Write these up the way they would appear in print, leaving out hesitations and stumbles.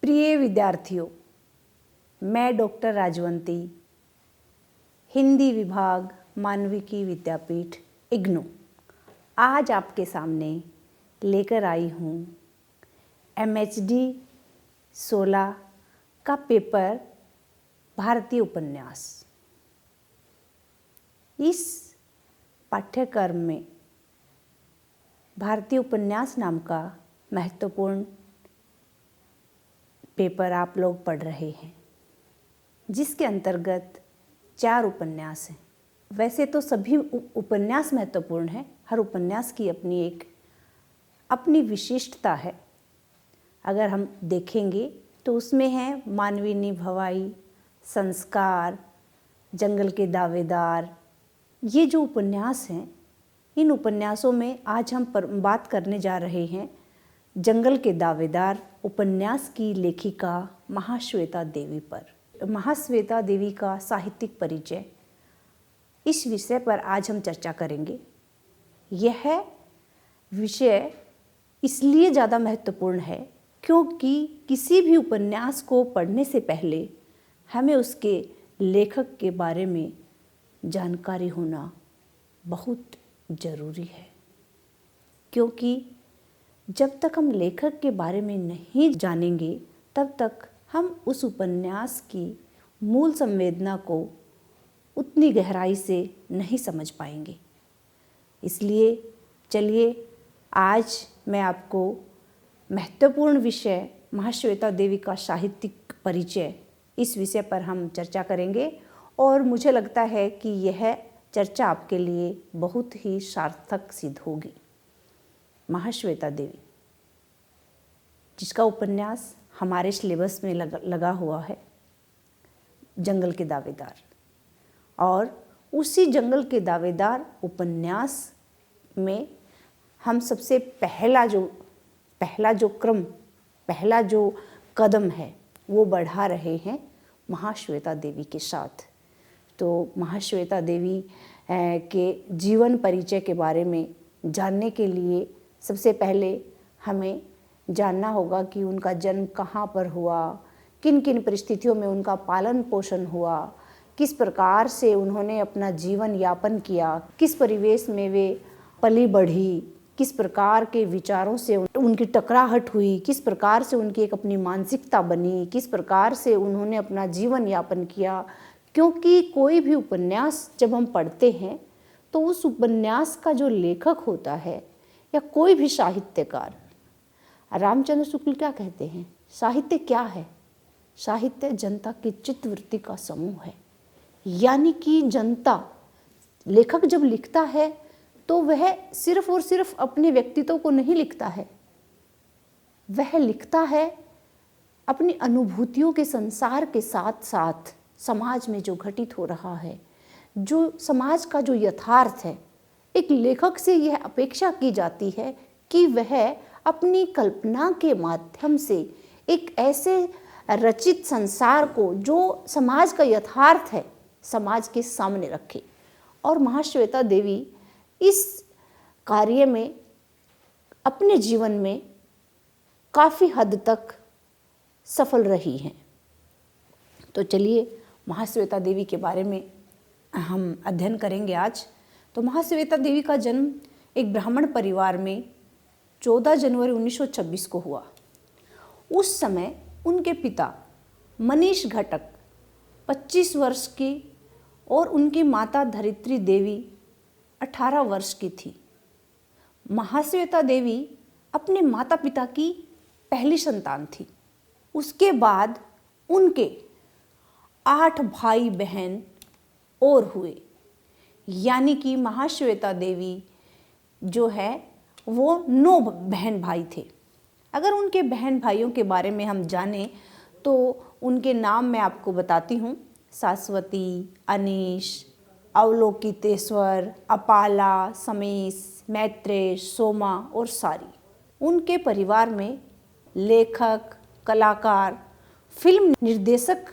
प्रिय विद्यार्थियों, मैं डॉक्टर राजवंती, हिंदी विभाग मानविकी विद्यापीठ इग्नू, आज आपके सामने लेकर आई हूँ MHD 16 का पेपर भारतीय उपन्यास। इस पाठ्यक्रम में भारतीय उपन्यास नाम का महत्वपूर्ण पेपर आप लोग पढ़ रहे हैं, जिसके अंतर्गत 4 उपन्यास हैं। वैसे तो सभी उपन्यास महत्वपूर्ण हैं, हर उपन्यास की अपनी विशिष्टता है। अगर हम देखेंगे तो उसमें है मानवीनी भवाई, संस्कार, जंगल के दावेदार। ये जो उपन्यास हैं, इन उपन्यासों में आज हम बात करने जा रहे हैं जंगल के दावेदार उपन्यास की लेखिका महाश्वेता देवी पर। महाश्वेता देवी का साहित्यिक परिचय, इस विषय पर आज हम चर्चा करेंगे। यह विषय इसलिए ज़्यादा महत्वपूर्ण है क्योंकि किसी भी उपन्यास को पढ़ने से पहले हमें उसके लेखक के बारे में जानकारी होना बहुत ज़रूरी है, क्योंकि जब तक हम लेखक के बारे में नहीं जानेंगे तब तक हम उस उपन्यास की मूल संवेदना को उतनी गहराई से नहीं समझ पाएंगे। इसलिए चलिए आज मैं आपको महत्वपूर्ण विषय महाश्वेता देवी का साहित्यिक परिचय, इस विषय पर हम चर्चा करेंगे और मुझे लगता है कि यह चर्चा आपके लिए बहुत ही सार्थक सिद्ध होगी। महाश्वेता देवी, जिसका उपन्यास हमारे सिलेबस में लगा हुआ है, जंगल के दावेदार, और उसी जंगल के दावेदार उपन्यास में हम सबसे पहला जो कदम है वो बढ़ा रहे हैं महाश्वेता देवी के साथ। तो महाश्वेता देवी के जीवन परिचय के बारे में जानने के लिए सबसे पहले हमें जानना होगा कि उनका जन्म कहाँ पर हुआ, किन किन परिस्थितियों में उनका पालन पोषण हुआ, किस प्रकार से उन्होंने अपना जीवन यापन किया, किस परिवेश में वे पली बढ़ी, किस प्रकार के विचारों से उनकी टकराहट हुई, किस प्रकार से उनकी एक अपनी मानसिकता बनी, किस प्रकार से उन्होंने अपना जीवन यापन किया। क्योंकि कोई भी उपन्यास जब हम पढ़ते हैं तो उस उपन्यास का जो लेखक होता है या कोई भी साहित्यकार, रामचंद्र शुक्ल क्या कहते हैं, साहित्य क्या है? साहित्य जनता की चित्तवृत्ति का समूह है। यानी कि जनता, लेखक जब लिखता है तो वह सिर्फ और सिर्फ अपने व्यक्तित्व को नहीं लिखता है, वह लिखता है अपनी अनुभूतियों के संसार के साथ साथ समाज में जो घटित हो रहा है, जो समाज का जो यथार्थ है। एक लेखक से यह अपेक्षा की जाती है कि वह अपनी कल्पना के माध्यम से एक ऐसे रचित संसार को, जो समाज का यथार्थ है, समाज के सामने रखे। और महाश्वेता देवी इस कार्य में अपने जीवन में काफ़ी हद तक सफल रही हैं। तो चलिए महाश्वेता देवी के बारे में हम अध्ययन करेंगे आज। तो महाश्वेता देवी का जन्म एक ब्राह्मण परिवार में 14 जनवरी 1926 को हुआ। उस समय उनके पिता मनीष घटक 25 वर्ष की और उनकी माता धरित्री देवी 18 वर्ष की थी। महाश्वेता देवी अपने माता पिता की पहली संतान थी। उसके बाद उनके 8 भाई बहन और हुए, यानी कि महाश्वेता देवी जो है वो 9 बहन भाई थे। अगर उनके बहन भाइयों के बारे में हम जानें तो उनके नाम मैं आपको बताती हूँ। शाश्वती, अनीश, अवलोकितेश्वर, अपाला, समेश, मैत्रेय, सोमा और सारी। उनके परिवार में लेखक, कलाकार, फिल्म निर्देशक,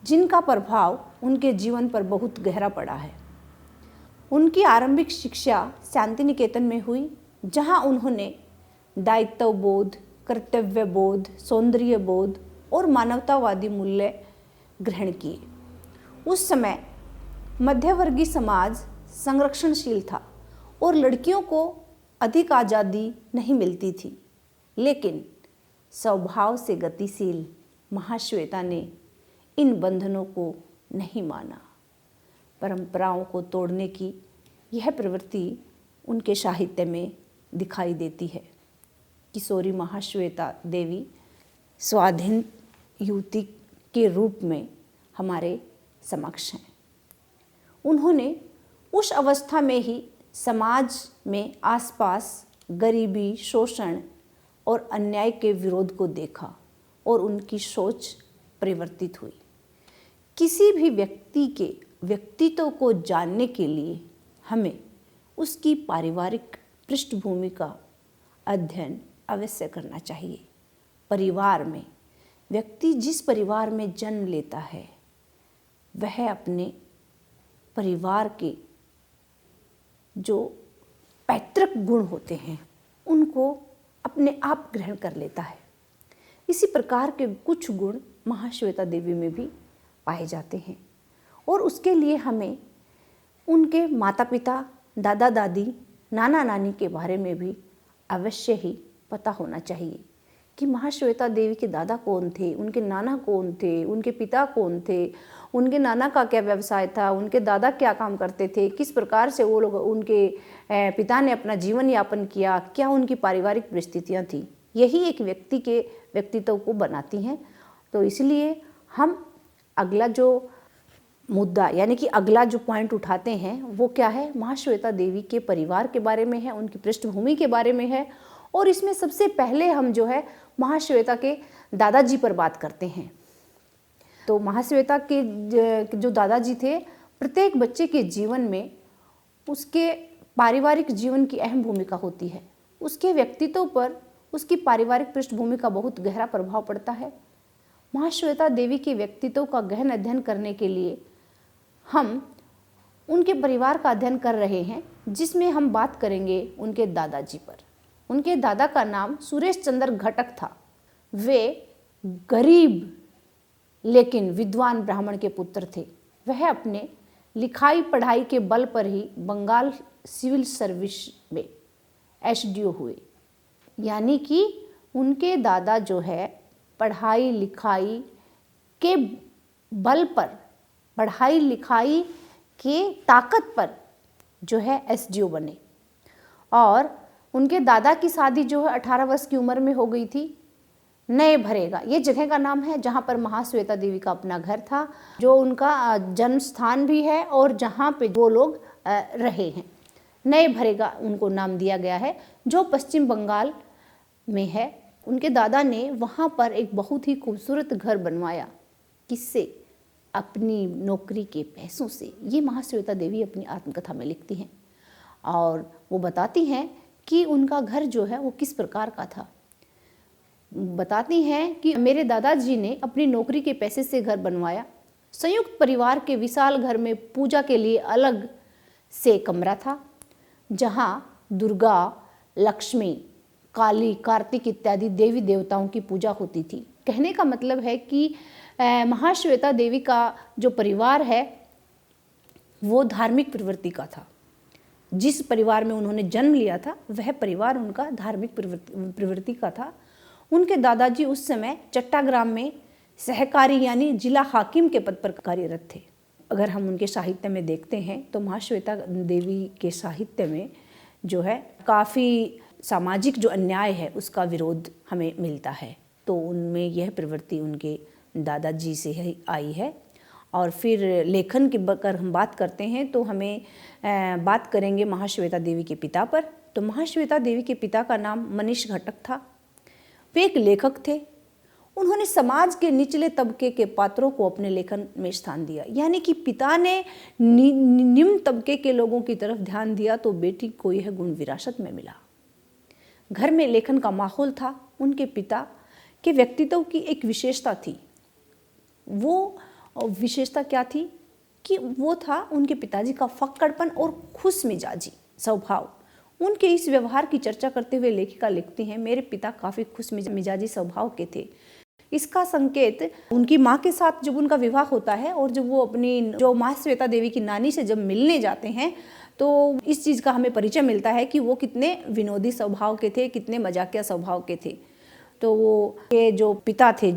जिनका प्रभाव उनके जीवन पर बहुत गहरा पड़ा है। उनकी आरंभिक शिक्षा शांति निकेतन में हुई, जहां उन्होंने दायित्व बोध, कर्तव्य बोध, सौंदर्य बोध और मानवतावादी मूल्य ग्रहण किए। उस समय मध्यवर्गीय समाज संरक्षणशील था और लड़कियों को अधिक आज़ादी नहीं मिलती थी, लेकिन स्वभाव से गतिशील महाश्वेता ने इन बंधनों को नहीं माना। परंपराओं को तोड़ने की यह प्रवृत्ति उनके साहित्य में दिखाई देती है। किशोरी महाश्वेता देवी स्वाधीन युवती के रूप में हमारे समक्ष हैं। उन्होंने उस अवस्था में ही समाज में आसपास गरीबी, शोषण और अन्याय के विरोध को देखा और उनकी सोच परिवर्तित हुई। किसी भी व्यक्ति के व्यक्तित्व को जानने के लिए हमें उसकी पारिवारिक पृष्ठभूमि का अध्ययन अवश्य करना चाहिए। परिवार में व्यक्ति जिस परिवार में जन्म लेता है वह अपने परिवार के जो पैतृक गुण होते हैं उनको अपने आप ग्रहण कर लेता है। इसी प्रकार के कुछ गुण महाश्वेता देवी में भी पाए जाते हैं और उसके लिए हमें उनके माता पिता, दादा दादी, नाना नानी के बारे में भी अवश्य ही पता होना चाहिए कि महाश्वेता देवी के दादा कौन थे, उनके नाना कौन थे, उनके पिता कौन थे, उनके नाना का क्या व्यवसाय था, उनके दादा क्या काम करते थे, किस प्रकार से वो लोग उनके पिता ने अपना जीवन यापन किया, क्या उनकी पारिवारिक परिस्थितियाँ थी। यही एक व्यक्ति के व्यक्तित्व को बनाती हैं। तो इसलिए हम अगला जो मुद्दा यानी कि अगला जो पॉइंट उठाते हैं वो क्या है, महाश्वेता देवी के परिवार के बारे में है, उनकी पृष्ठभूमि के बारे में है। और इसमें सबसे पहले हम जो है महाश्वेता के दादाजी पर बात करते हैं। तो महाश्वेता के जो दादाजी थे, प्रत्येक बच्चे के जीवन में उसके पारिवारिक जीवन की अहम भूमिका होती है। उसके व्यक्तित्व पर उसकी पारिवारिक पृष्ठभूमि का बहुत गहरा प्रभाव पड़ता है। महाश्वेता देवी के व्यक्तित्व का गहन अध्ययन करने के लिए हम उनके परिवार का अध्ययन कर रहे हैं, जिसमें हम बात करेंगे उनके दादाजी पर। उनके दादा का नाम सुरेश चंद्र घटक था। वे गरीब लेकिन विद्वान ब्राह्मण के पुत्र थे। वह अपने लिखाई पढ़ाई के बल पर ही बंगाल सिविल सर्विस में एसडीओ हुए। यानी कि उनके दादा जो है पढ़ाई लिखाई के बल पर, पढ़ाई लिखाई के ताकत पर जो है एसडीओ बने। और उनके दादा की शादी जो है 18 वर्ष की उम्र में हो गई थी। नए भरेगा ये जगह का नाम है जहाँ पर महाश्वेता देवी का अपना घर था, जो उनका जन्म स्थान भी है और जहाँ पे वो लोग रहे हैं। नए भरेगा उनको नाम दिया गया है, जो पश्चिम बंगाल में है। उनके दादा ने वहाँ पर एक बहुत ही खूबसूरत घर बनवाया। किससे? अपनी नौकरी के पैसों से। ये महाश्वेता देवी अपनी आत्मकथा में लिखती हैं और वो बताती हैं कि उनका घर जो है वो किस प्रकार का था। बताती हैं कि मेरे दादाजी ने अपनी नौकरी के पैसे से घर बनवाया। संयुक्त परिवार के विशाल घर में पूजा के लिए अलग से कमरा था, जहाँ दुर्गा, लक्ष्मी, काली, कार्तिक इत्यादि देवी देवताओं की पूजा होती थी। कहने का मतलब है कि महाश्वेता देवी का जो परिवार है वो धार्मिक प्रवृत्ति का था। जिस परिवार में उन्होंने जन्म लिया था वह परिवार उनका धार्मिक प्रवृत्ति का था। उनके दादाजी उस समय चट्टाग्राम में सहकारी यानी जिला हाकिम के पद पर कार्यरत थे। अगर हम उनके साहित्य में देखते हैं तो महाश्वेता देवी के साहित्य में जो है काफ़ी सामाजिक जो अन्याय है उसका विरोध हमें मिलता है। तो उनमें यह प्रवृत्ति उनके दादाजी से ही आई है। और फिर लेखन की अगर हम बात करते हैं तो हमें बात करेंगे महाश्वेता देवी के पिता पर। तो महाश्वेता देवी के पिता का नाम मनीष घटक था। वे एक लेखक थे। उन्होंने समाज के निचले तबके के पात्रों को अपने लेखन में स्थान दिया। यानी कि पिता ने निम्न तबके के लोगों की तरफ ध्यान दिया तो बेटी को यह गुण विरासत में मिला। घर में लेखन का माहौल था। उनके पिता के व्यक्तित्व की एक विशेषता थी। वो विशेषता क्या थी कि वो था उनके पिताजी का फक्कड़पन और खुश मिजाजी स्वभाव। उनके इस व्यवहार की चर्चा करते हुए लेखिका लिखती हैं, मेरे पिता काफ़ी खुश मिजाजी स्वभाव के थे। इसका संकेत उनकी माँ के साथ जब उनका विवाह होता है और जब वो अपनी जो महाश्वेता देवी की नानी से जब मिलने जाते हैं तो इस चीज़ का हमें परिचय मिलता है कि वो कितने विनोदी स्वभाव के थे, कितने मजाकिया स्वभाव के थे। तो वो के जो पिता थे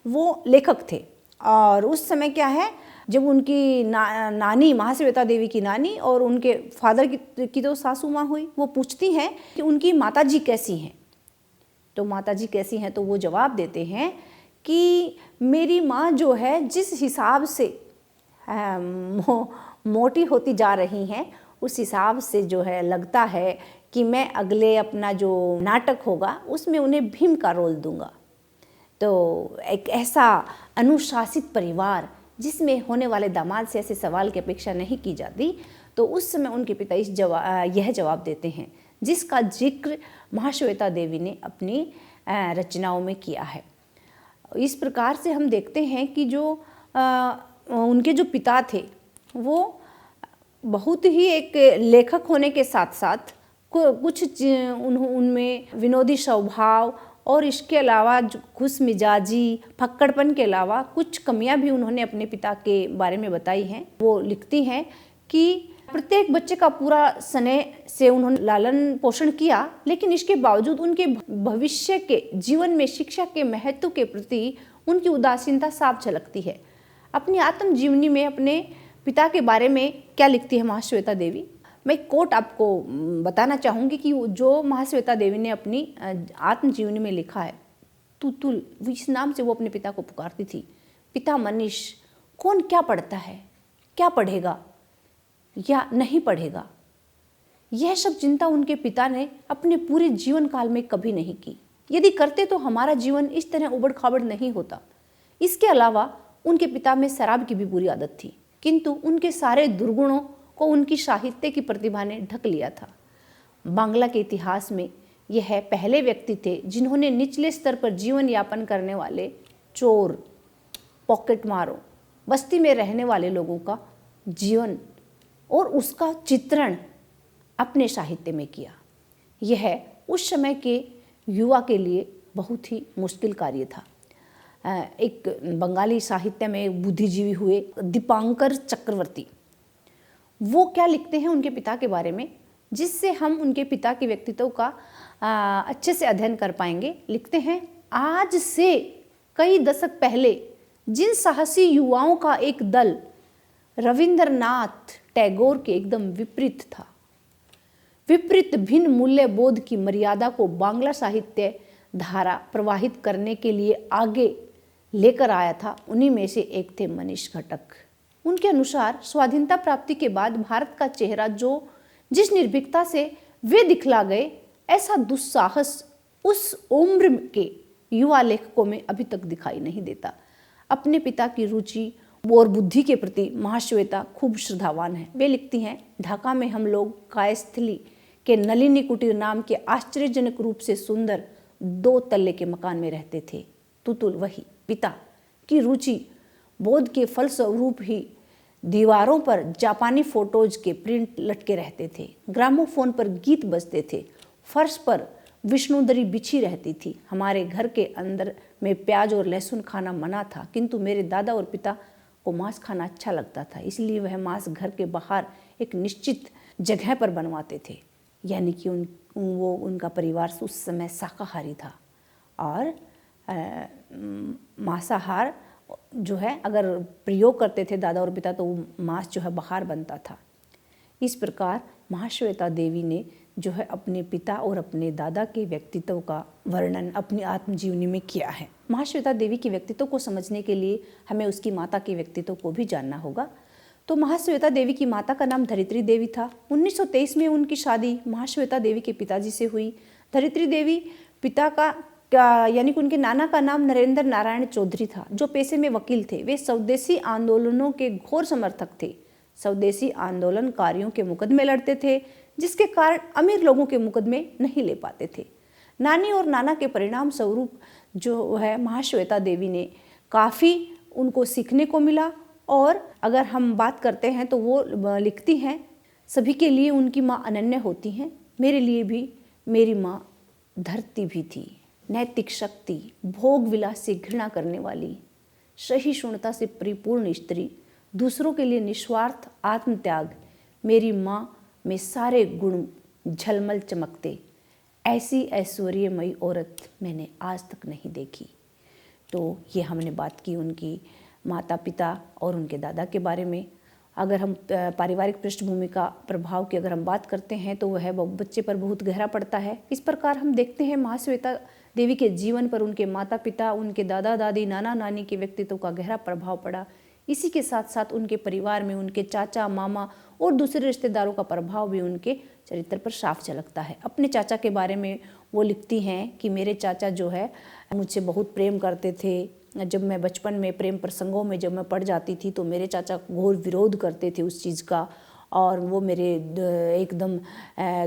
वो लेखक थे और उस समय क्या है, जब उनकी नानी महाश्वेता देवी की नानी और उनके फादर की तो सासू माँ हुई, वो पूछती हैं कि उनकी माताजी कैसी हैं। तो माताजी कैसी हैं तो वो जवाब देते हैं कि मेरी माँ जो है जिस हिसाब से मोटी होती जा रही हैं उस हिसाब से जो है लगता है कि मैं अगले अपना जो नाटक होगा उसमें उन्हें भीम का रोल दूंगा। तो एक ऐसा अनुशासित परिवार जिसमें होने वाले दामाद से ऐसे सवाल की अपेक्षा नहीं की जाती, तो उस समय उनके पिता यह जवाब देते हैं जिसका जिक्र महाश्वेता देवी ने अपनी रचनाओं में किया है। इस प्रकार से हम देखते हैं कि जो उनके जो पिता थे वो बहुत ही एक लेखक होने के साथ साथ कुछ उनमें विनोदी स्वभाव और इसके अलावा खुश मिजाजी फक्कड़पन के अलावा कुछ कमियां भी उन्होंने अपने पिता के बारे में बताई हैं। वो लिखती हैं कि प्रत्येक बच्चे का पूरा स्नेह से उन्होंने लालन पोषण किया, लेकिन इसके बावजूद उनके भविष्य के जीवन में शिक्षा के महत्व के प्रति उनकी उदासीनता साफ झलकती है। अपनी आत्मजीवनी में अपने पिता के बारे में क्या लिखती है महाश्वेता देवी, मैं एक कोट आपको बताना चाहूँगी कि जो महाश्वेता देवी ने अपनी आत्मजीवनी में लिखा है। तुतुल, इस नाम से वो अपने पिता को पुकारती थी। पिता मनीष, कौन क्या पढ़ता है, क्या पढ़ेगा या नहीं पढ़ेगा, यह सब चिंता उनके पिता ने अपने पूरे जीवन काल में कभी नहीं की। यदि करते तो हमारा जीवन इस तरह उबड़ खाबड़ नहीं होता। इसके अलावा उनके पिता में शराब की भी बुरी आदत थी, किंतु उनके सारे दुर्गुणों को उनकी साहित्य की प्रतिभा ने ढक लिया था। बांग्ला के इतिहास में यह पहले व्यक्ति थे जिन्होंने निचले स्तर पर जीवन यापन करने वाले चोर, पॉकेटमारों, बस्ती में रहने वाले लोगों का जीवन और उसका चित्रण अपने साहित्य में किया। यह उस समय के युवा के लिए बहुत ही मुश्किल कार्य था। एक बंगाली साहित्य में बुद्धिजीवी हुए दीपांकर चक्रवर्ती, वो क्या लिखते हैं उनके पिता के बारे में, जिससे हम उनके पिता के व्यक्तित्व का अच्छे से अध्ययन कर पाएंगे। लिखते हैं, आज से कई दशक पहले जिन साहसी युवाओं का एक दल रविंद्रनाथ टैगोर के एकदम विपरीत था, विपरीत भिन्न मूल्य बोध की मर्यादा को बांग्ला साहित्य धारा प्रवाहित करने के लिए आगे लेकर आया था, उन्हीं में से एक थे मनीष घटक। उनके अनुसार स्वाधीनता प्राप्ति के बाद भारत का चेहरा जिस निर्भीकता से वे दिखला गए, ऐसा दुस्साहस उस उम्र के युवा लेखकों में अभी तक दिखाई नहीं देता। अपने पिता की रुचि और बुद्धि के प्रति महाश्वेता खूब श्रद्धावान है। वे लिखती हैं, ढाका में हम लोग कायस्थली के नलिनी कुटीर नाम के आश्चर्यजनक रूप से सुंदर 2 तल्ले के मकान में रहते थे। तुतुल वही पिता की रुचि बोध के फलस्वरूप ही दीवारों पर जापानी फोटोज के प्रिंट लटके रहते थे, ग्रामोफोन पर गीत बजते थे, फर्श पर विष्णुदरी बिछी रहती थी। हमारे घर के अंदर में प्याज और लहसुन खाना मना था, किंतु मेरे दादा और पिता को मांस खाना अच्छा लगता था, इसलिए वह मांस घर के बाहर एक निश्चित जगह पर बनवाते थे। यानी कि उनका परिवार उस समय शाकाहारी था और मांसाहार जो है अगर प्रयोग करते थे दादा और पिता, तो वो मांस जो है बाहर बनता था। इस प्रकार महाश्वेता देवी ने जो है अपने पिता और अपने दादा के व्यक्तित्व का वर्णन अपनी आत्मजीवनी में किया है। महाश्वेता देवी के व्यक्तित्व को समझने के लिए हमें उसकी माता के व्यक्तित्व को भी जानना होगा। तो महाश्वेता देवी की माता का नाम धरित्री देवी था। 1923 में उनकी शादी महाश्वेता देवी के पिताजी से हुई। धरित्री देवी पिता का यानी कि उनके नाना का नाम नरेंद्र नारायण चौधरी था, जो पेशे में वकील थे। वे स्वदेशी आंदोलनों के घोर समर्थक थे। स्वदेशी आंदोलनकारियों के मुकदमे लड़ते थे, जिसके कारण अमीर लोगों के मुकदमे नहीं ले पाते थे। नानी और नाना के परिणाम स्वरूप जो है महाश्वेता देवी ने काफ़ी उनको सीखने को मिला। और अगर हम बात करते हैं तो वो लिखती हैं, सभी के लिए उनकी माँ अनन्य होती हैं, मेरे लिए भी मेरी माँ धरती भी थी। नैतिक शक्ति, भोग विलास से घृणा करने वाली, सहिष्णुता से परिपूर्ण स्त्री, दूसरों के लिए निस्वार्थ आत्मत्याग, मेरी माँ में सारे गुण झलमल चमकते। ऐसी ऐश्वर्यमयी औरत मैंने आज तक नहीं देखी। तो ये हमने बात की उनकी माता पिता और उनके दादा के बारे में। अगर हम पारिवारिक पृष्ठभूमि का प्रभाव की अगर हम बात करते हैं तो वह बच्चे पर बहुत गहरा पड़ता है। इस प्रकार हम देखते हैं महाश्वेता देवी के जीवन पर उनके माता पिता, उनके दादा दादी, नाना नानी के व्यक्तित्व का गहरा प्रभाव पड़ा। इसी के साथ साथ उनके परिवार में उनके चाचा, मामा और दूसरे रिश्तेदारों का प्रभाव भी उनके चरित्र पर साफ झलकता है। अपने चाचा के बारे में वो लिखती हैं कि मेरे चाचा जो है मुझसे बहुत प्रेम करते थे। जब मैं बचपन में प्रेम प्रसंगों में जब मैं पड़ जाती थी तो मेरे चाचा घोर विरोध करते थे उस चीज़ का, और वो मेरे एकदम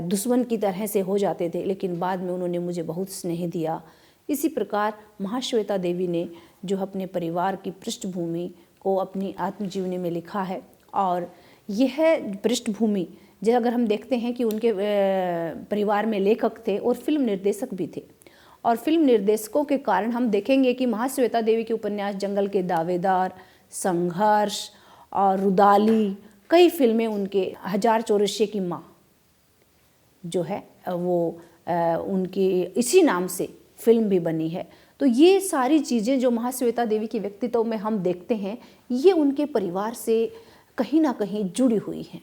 दुश्मन की तरह से हो जाते थे, लेकिन बाद में उन्होंने मुझे बहुत स्नेह दिया। इसी प्रकार महाश्वेता देवी ने जो अपने परिवार की पृष्ठभूमि को अपनी आत्मजीवनी में लिखा है, और यह पृष्ठभूमि जो अगर हम देखते हैं कि उनके परिवार में लेखक थे और फिल्म निर्देशक भी थे, और फिल्म निर्देशकों के कारण हम देखेंगे कि महाश्वेता देवी के उपन्यास जंगल के दावेदार, संघर्ष और रुदाली, कई फिल्में उनके, हजार चौरसिया की माँ जो है वो उनकी इसी नाम से फिल्म भी बनी है। तो ये सारी चीज़ें जो महाश्वेता देवी के व्यक्तित्व में हम देखते हैं, ये उनके परिवार से कहीं ना कहीं जुड़ी हुई हैं।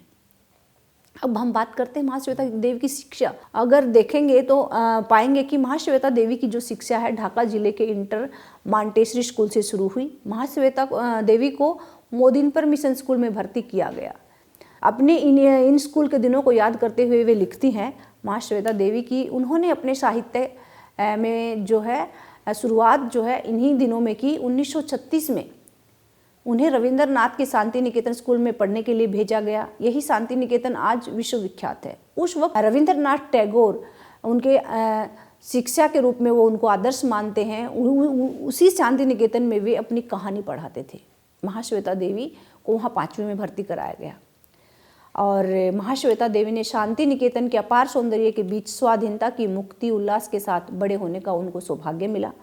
अब हम बात करते हैं महाश्वेता देवी की शिक्षा। अगर देखेंगे तो पाएंगे कि महाश्वेता देवी की जो शिक्षा है ढाका जिले के इंटर मांटेसरी स्कूल से शुरू हुई। महाश्वेता देवी को मोदिनपर मिशन स्कूल में भर्ती किया गया। अपने इन स्कूल के दिनों को याद करते हुए वे लिखती हैं महाश्वेता देवी की उन्होंने अपने साहित्य में जो है शुरुआत जो है इन्हीं दिनों में की। 1936 में उन्हें रविंद्रनाथ के शांति निकेतन स्कूल में पढ़ने के लिए भेजा गया। यही शांति निकेतन आज विश्वविख्यात है। उस वक्त रविंद्रनाथ टैगोर उनके शिक्षा के रूप में वो उनको आदर्श मानते हैं। उसी शांति निकेतन में वे अपनी कहानी पढ़ाते थे। महाश्वेता देवी को वहाँ 5वीं में भर्ती कराया गया, और महाश्वेता देवी ने शांति निकेतन के अपार सौंदर्य के बीच स्वाधीनता की मुक्ति उल्लास के साथ बड़े होने का उनको सौभाग्य मिला।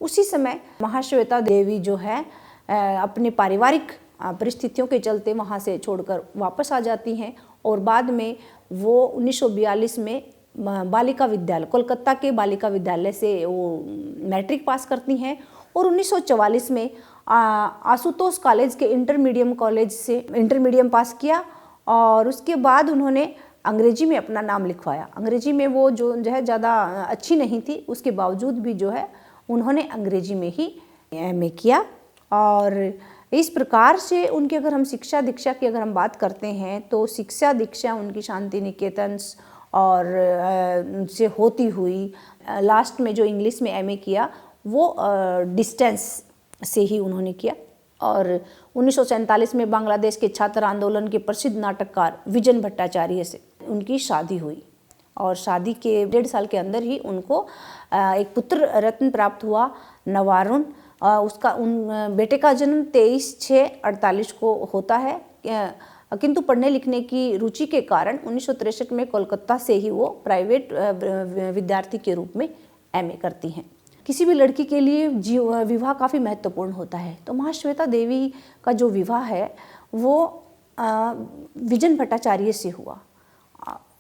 उसी समय महाश्वेता देवी जो है अपने पारिवारिक परिस्थितियों के चलते वहाँ से छोड़कर वापस आ जाती हैं, और बाद में वो 1942 में बालिका विद्यालय, कोलकाता के बालिका विद्यालय से वो मैट्रिक पास करती हैं, और 1944 में आशुतोष कॉलेज के इंटरमीडियम पास किया, और उसके बाद उन्होंने अंग्रेजी में अपना नाम लिखवाया। अंग्रेजी में वो जो है ज़्यादा अच्छी नहीं थी, उसके बावजूद भी जो है उन्होंने अंग्रेजी में ही MA किया। और इस प्रकार से उनकी अगर हम शिक्षा दीक्षा की अगर हम बात करते हैं तो शिक्षा दीक्षा उनकी शांति निकेतन और से होती हुई लास्ट में जो इंग्लिश में MA किया वो डिस्टेंस से ही उन्होंने किया। और 1947 में बांग्लादेश के छात्र आंदोलन के प्रसिद्ध नाटककार विजन भट्टाचार्य से उनकी शादी हुई, और शादी के 1.5 साल के अंदर ही उनको एक पुत्र रत्न प्राप्त हुआ, नवारुण। उसका उन बेटे का जन्म 23/6/48 को होता है, किंतु पढ़ने लिखने की रुचि के कारण 1963 में कोलकाता से ही वो प्राइवेट विद्यार्थी के रूप में MA करती हैं। किसी भी लड़की के लिए विवाह काफ़ी महत्वपूर्ण होता है, तो महाश्वेता देवी का जो विवाह है वो विजन भट्टाचार्य से हुआ।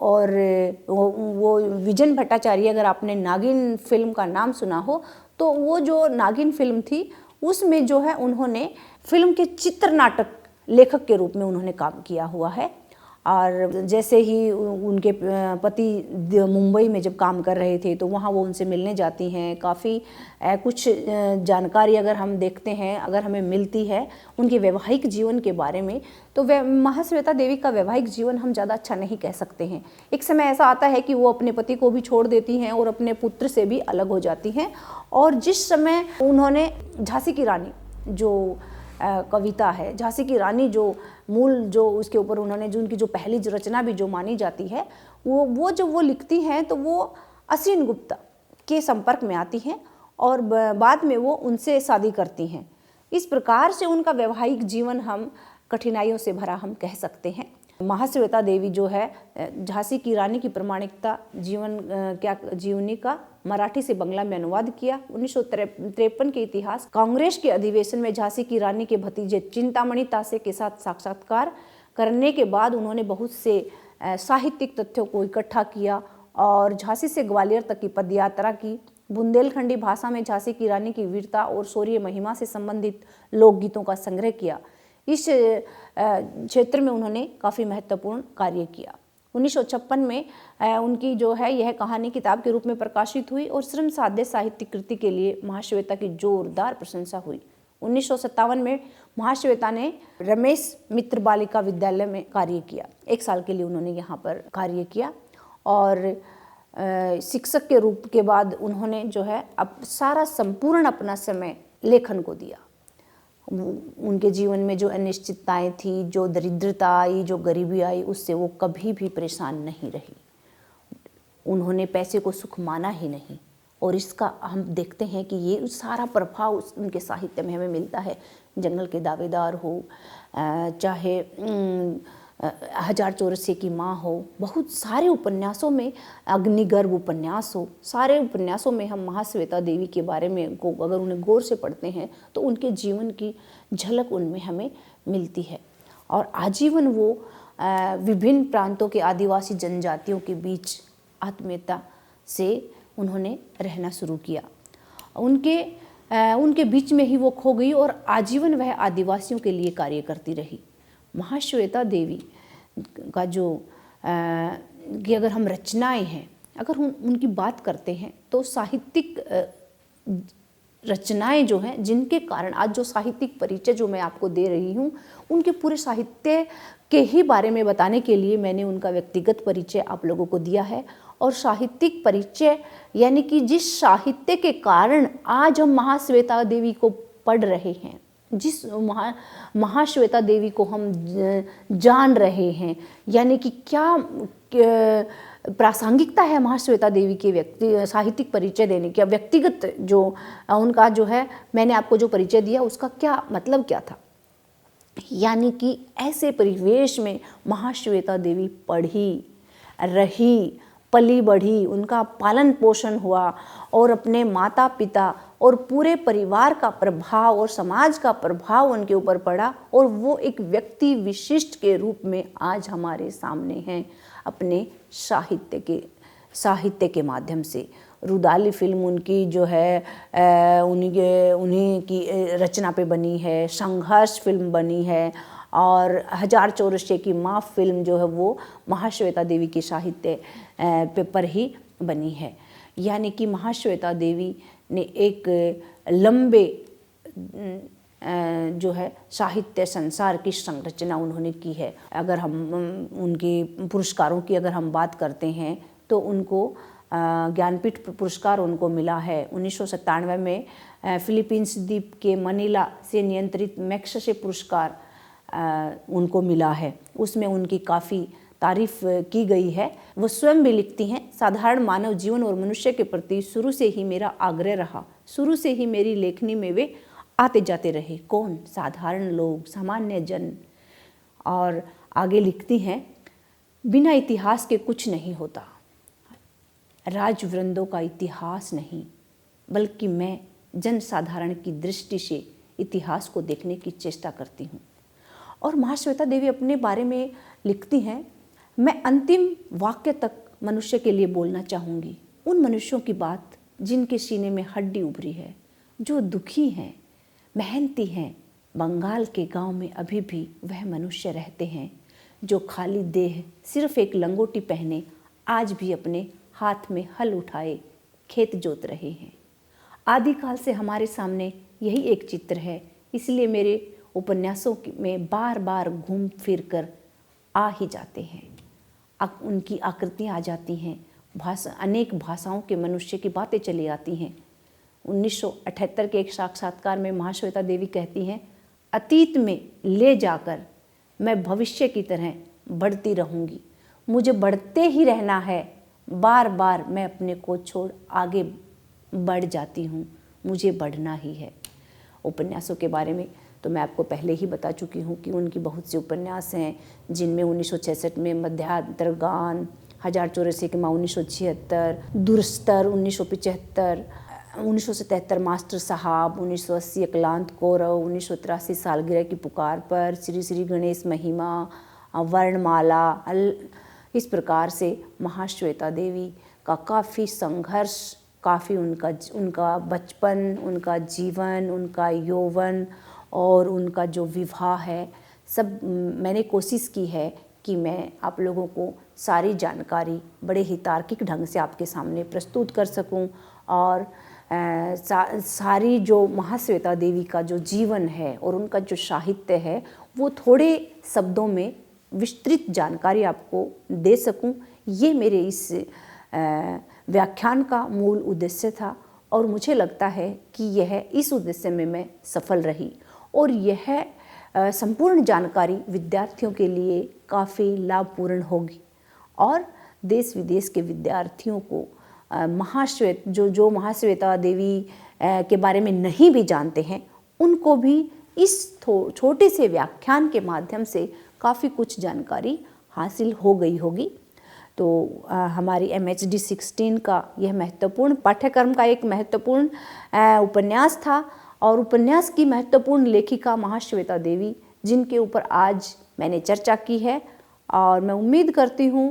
और वो विजन भट्टाचार्य, अगर आपने नागिन फिल्म का नाम सुना हो तो वो जो नागिन फिल्म थी उसमें जो है उन्होंने फिल्म के चित्र नाटक लेखक के रूप में उन्होंने काम किया हुआ है। और जैसे ही उनके पति मुंबई में जब काम कर रहे थे तो वहाँ वो उनसे मिलने जाती हैं। काफ़ी कुछ जानकारी अगर हम देखते हैं, अगर हमें मिलती है उनके वैवाहिक जीवन के बारे में, तो महाश्वेता देवी का वैवाहिक जीवन हम ज़्यादा अच्छा नहीं कह सकते हैं। एक समय ऐसा आता है कि वो अपने पति को भी छोड़ देती हैं और अपने पुत्र से भी अलग हो जाती हैं। और जिस समय उन्होंने झांसी की रानी जो कविता है, झांसी की रानी जो मूल जो उसके ऊपर उन्होंने जो उनकी जो पहली रचना भी जो मानी जाती है वो जब वो लिखती हैं तो वो असीन गुप्ता के संपर्क में आती हैं और बाद में वो उनसे शादी करती हैं। इस प्रकार से उनका वैवाहिक जीवन हम कठिनाइयों से भरा हम कह सकते हैं। महाश्वेता देवी जो है झांसी की रानी की प्रामाणिकता जीवनी का मराठी से बांग्ला में अनुवाद किया। 1953 के इतिहास कांग्रेस के अधिवेशन में झांसी की रानी के भतीजे चिंतामणि तासे के साथ साक्षात्कार करने के बाद उन्होंने बहुत से साहित्यिक तथ्यों को इकट्ठा किया और झांसी से ग्वालियर तक की पदयात्रा की। बुंदेलखंडी भाषा में झांसी की रानी की वीरता और शौर्य महिमा से संबंधित लोकगीतों का संग्रह किया। इस क्षेत्र में उन्होंने काफ़ी महत्वपूर्ण कार्य किया। 1956 में उनकी जो है यह कहानी किताब के रूप में प्रकाशित हुई और श्रम साध्य साहित्यिक कृति के लिए महाश्वेता की जोरदार प्रशंसा हुई। 1957 में महाश्वेता ने रमेश मित्र बालिका विद्यालय में कार्य किया। 1 साल के लिए उन्होंने यहाँ पर कार्य किया और शिक्षक के रूप के बाद उन्होंने जो है अब सारा संपूर्ण अपना समय लेखन को दिया। उनके जीवन में जो अनिश्चितताएं थी, जो दरिद्रता आई, जो गरीबी आई, उससे वो कभी भी परेशान नहीं रही। उन्होंने पैसे को सुख माना ही नहीं और इसका हम देखते हैं कि ये सारा प्रभाव उनके साहित्य में हमें मिलता है। जंगल के दावेदार हो, चाहे हजार चौरसिया की माँ हो, बहुत सारे उपन्यासों में, अग्निगर्भ उपन्यास हो, सारे उपन्यासों में हम महाश्वेता देवी के बारे में को अगर उन्हें गौर से पढ़ते हैं तो उनके जीवन की झलक उनमें हमें मिलती है। और आजीवन वो विभिन्न प्रांतों के आदिवासी जनजातियों के बीच आत्मीयता से उन्होंने रहना शुरू किया। उनके बीच में ही वो खो गई और आजीवन वह आदिवासियों के लिए कार्य करती रही। महाश्वेता देवी का जो कि अगर हम रचनाएं हैं, अगर हम उनकी बात करते हैं तो साहित्यिक रचनाएं जो हैं, जिनके कारण आज जो साहित्यिक परिचय जो मैं आपको दे रही हूँ, उनके पूरे साहित्य के ही बारे में बताने के लिए मैंने उनका व्यक्तिगत परिचय आप लोगों को दिया है। और साहित्यिक परिचय यानी कि जिस साहित्य के कारण आज हम महाश्वेता देवी को पढ़ रहे हैं, जिस महाश्वेता देवी को हम जान रहे हैं, यानी कि क्या प्रासंगिकता है महाश्वेता देवी के साहित्यिक परिचय देने की, व्यक्तिगत जो उनका जो है मैंने आपको जो परिचय दिया उसका क्या मतलब क्या था। यानी कि ऐसे परिवेश में महाश्वेता देवी पढ़ी, रही, पली बढ़ी, उनका पालन पोषण हुआ और अपने माता पिता और पूरे परिवार का प्रभाव और समाज का प्रभाव उनके ऊपर पड़ा और वो एक व्यक्ति विशिष्ट के रूप में आज हमारे सामने हैं अपने साहित्य के माध्यम से। रुदाली फिल्म उनकी जो है उन्हीं की रचना पे बनी है, संघर्ष फिल्म बनी है और हजार चौरसिया की माँ फिल्म जो है वो महाश्वेता देवी के साहित्य पर ही बनी है। यानी कि महाश्वेता देवी ने एक लंबे जो है साहित्य संसार की संरचना उन्होंने की है। अगर हम उनके पुरस्कारों की अगर हम बात करते हैं तो उनको ज्ञानपीठ पुरस्कार उनको मिला है। 1997 में फिलीपींस द्वीप के मनीला से नियंत्रित मैग्सेसे पुरस्कार उनको मिला है। उसमें उनकी काफ़ी तारीफ की गई है। वो स्वयं भी लिखती हैं, साधारण मानव जीवन और मनुष्य के प्रति शुरू से ही मेरा आग्रह रहा, शुरू से ही मेरी लेखनी में वे आते जाते रहे। कौन? साधारण लोग, सामान्य जन। और आगे लिखती हैं, बिना इतिहास के कुछ नहीं होता, राजवृंदों का इतिहास नहीं, बल्कि मैं जनसाधारण की दृष्टि से इतिहास को देखने की चेष्टा करती हूँ। और महाश्वेता देवी अपने बारे में लिखती हैं, मैं अंतिम वाक्य तक मनुष्य के लिए बोलना चाहूँगी, उन मनुष्यों की बात जिनके सीने में हड्डी उभरी है, जो दुखी हैं, मेहनती हैं। बंगाल के गांव में अभी भी वह मनुष्य रहते हैं जो खाली देह सिर्फ एक लंगोटी पहने आज भी अपने हाथ में हल उठाए खेत जोत रहे हैं। आदिकाल से हमारे सामने यही एक चित्र है, इसलिए मेरे उपन्यासों में बार बार घूम फिर कर आ ही जाते हैं। उनकी आकृतियाँ आ जाती हैं, अनेक भाषाओं के मनुष्य की बातें चली आती हैं। 1978 के एक साक्षात्कार में महाश्वेता देवी कहती हैं, अतीत में ले जाकर मैं भविष्य की तरह बढ़ती रहूँगी, मुझे बढ़ते ही रहना है, बार बार मैं अपने को छोड़ आगे बढ़ जाती हूँ, मुझे बढ़ना ही है। उपन्यासों के बारे में तो मैं आपको पहले ही बता चुकी हूँ कि उनकी बहुत सी उपन्यास हैं, जिनमें 1966 में मध्यांतर गान, 1084 के माँ 1976, दुरस्तर 1975, 1977 मास्टर साहब, 1980 अक्लांत कौरव, 1983 सालगिरह की पुकार पर, श्री श्री गणेश महिमा, वर्णमाला। इस प्रकार से महाश्वेता देवी का काफ़ी संघर्ष, काफ़ी उनका बचपन, उनका जीवन, उनका यौवन और उनका जो विवाह है, सब मैंने कोशिश की है कि मैं आप लोगों को सारी जानकारी बड़े ही तार्किक ढंग से आपके सामने प्रस्तुत कर सकूं और सारी जो महाश्वेता देवी का जो जीवन है और उनका जो साहित्य है वो थोड़े शब्दों में विस्तृत जानकारी आपको दे सकूं। ये मेरे इस व्याख्यान का मूल उद्देश्य था और मुझे लगता है कि यह इस उद्देश्य में मैं सफल रही और यह संपूर्ण जानकारी विद्यार्थियों के लिए काफ़ी लाभपूर्ण होगी और देश विदेश के विद्यार्थियों को जो महाश्वेता देवी के बारे में नहीं भी जानते हैं, उनको भी इस छोटे से व्याख्यान के माध्यम से काफ़ी कुछ जानकारी हासिल हो गई होगी। तो हमारी MHD 16 का यह महत्वपूर्ण पाठ्यक्रम का एक महत्वपूर्ण उपन्यास था और उपन्यास की महत्वपूर्ण लेखिका महाश्वेता देवी, जिनके ऊपर आज मैंने चर्चा की है और मैं उम्मीद करती हूँ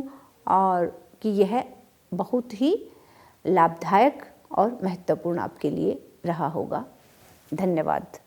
और कि यह बहुत ही लाभदायक और महत्वपूर्ण आपके लिए रहा होगा। धन्यवाद।